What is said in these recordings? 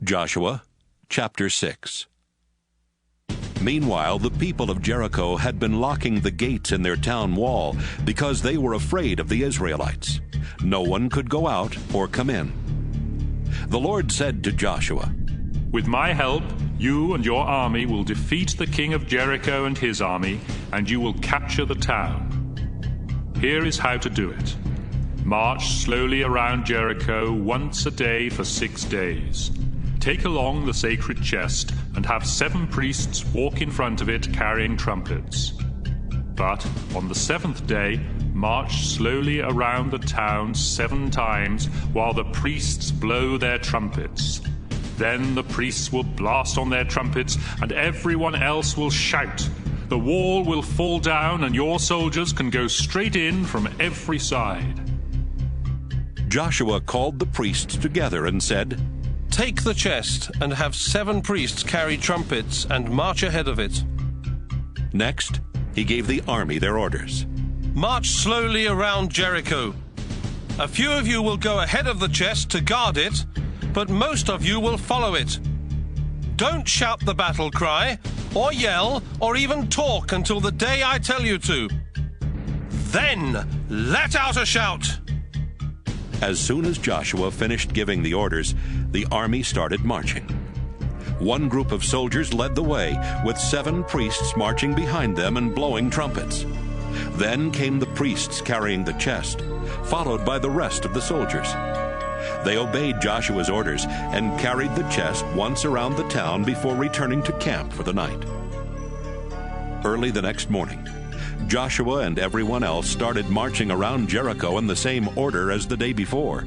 Joshua chapter 6. Meanwhile, the people of Jericho had been locking the gates in their town wall because they were afraid of the Israelites. No one could go out or come in. The Lord said to Joshua, "With my help, you and your army will defeat the king of Jericho and his army, and you will capture the town. Here is how to do it. March slowly around Jericho once a day for 6 days. Take along the sacred chest and have 7 priests walk in front of it carrying trumpets. But on the 7th day, march slowly around the town 7 times while the priests blow their trumpets. Then the priests will blast on their trumpets and everyone else will shout. The wall will fall down and your soldiers can go straight in from every side." Joshua called the priests together and said, "Take the chest and have 7 priests carry trumpets and march ahead of it." Next, he gave the army their orders. "March slowly around Jericho. A few of you will go ahead of the chest to guard it, but most of you will follow it. Don't shout the battle cry, or yell, or even talk until the day I tell you to. Then let out a shout." As soon as Joshua finished giving the orders, the army started marching. One group of soldiers led the way, with 7 priests marching behind them and blowing trumpets. Then came the priests carrying the chest, followed by the rest of the soldiers. They obeyed Joshua's orders and carried the chest once around the town before returning to camp for the night. Early the next morning, Joshua and everyone else started marching around Jericho in the same order as the day before.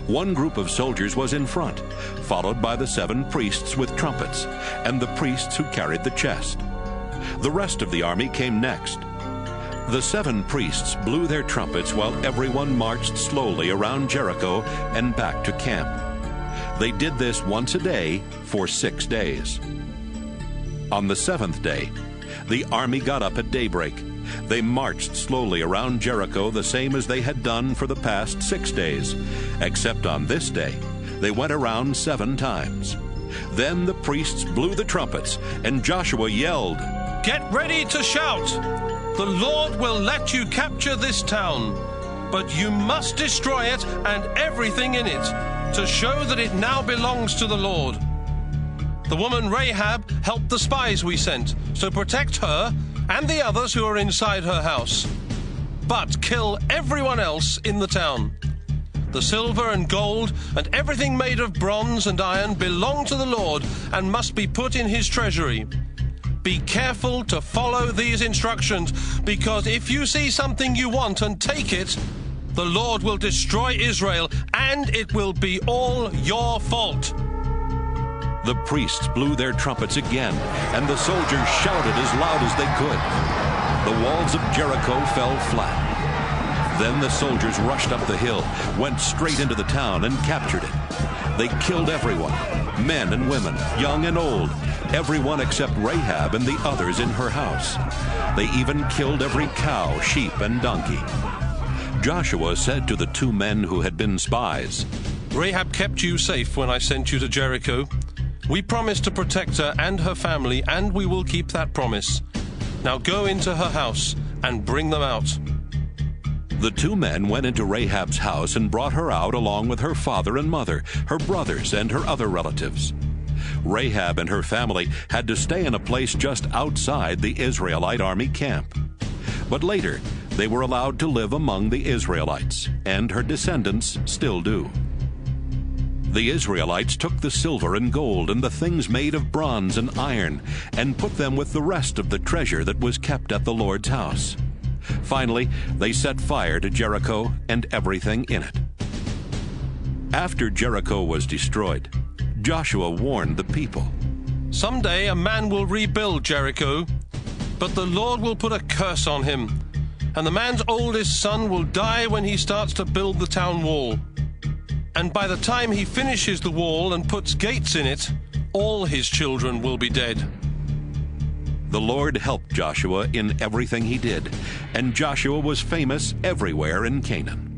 One group of soldiers was in front, followed by the 7 priests with trumpets, and the priests who carried the chest. The rest of the army came next. The 7 priests blew their trumpets while everyone marched slowly around Jericho and back to camp. They did this once a day for 6 days. On the 7th day, the army got up at daybreak. They marched slowly around Jericho the same as they had done for the past 6 days, except on this day, they went around 7 times. Then the priests blew the trumpets, and Joshua yelled, "Get ready to shout! The Lord will let you capture this town, but you must destroy it and everything in it, to show that it now belongs to the Lord. The woman Rahab helped the spies we sent, so protect her and the others who are inside her house. But kill everyone else in the town. The silver and gold and everything made of bronze and iron belong to the Lord and must be put in his treasury. Be careful to follow these instructions, because if you see something you want and take it, the Lord will destroy Israel, and it will be all your fault." The priests blew their trumpets again, and the soldiers shouted as loud as they could. The walls of Jericho fell flat. Then the soldiers rushed up the hill, went straight into the town, and captured it. They killed everyone, men and women, young and old, everyone except Rahab and the others in her house. They even killed every cow, sheep, and donkey. Joshua said to the 2 men who had been spies, "Rahab kept you safe when I sent you to Jericho. We promised to protect her and her family, and we will keep that promise. Now go into her house and bring them out." The 2 men went into Rahab's house and brought her out along with her father and mother, her brothers, and her other relatives. Rahab and her family had to stay in a place just outside the Israelite army camp. But later, they were allowed to live among the Israelites, and her descendants still do. The Israelites took the silver and gold and the things made of bronze and iron and put them with the rest of the treasure that was kept at the Lord's house. Finally, they set fire to Jericho and everything in it. After Jericho was destroyed, Joshua warned the people, "Someday a man will rebuild Jericho, but the Lord will put a curse on him, and the man's oldest son will die when he starts to build the town wall. And by the time he finishes the wall and puts gates in it, all his children will be dead." The Lord helped Joshua in everything he did, and Joshua was famous everywhere in Canaan.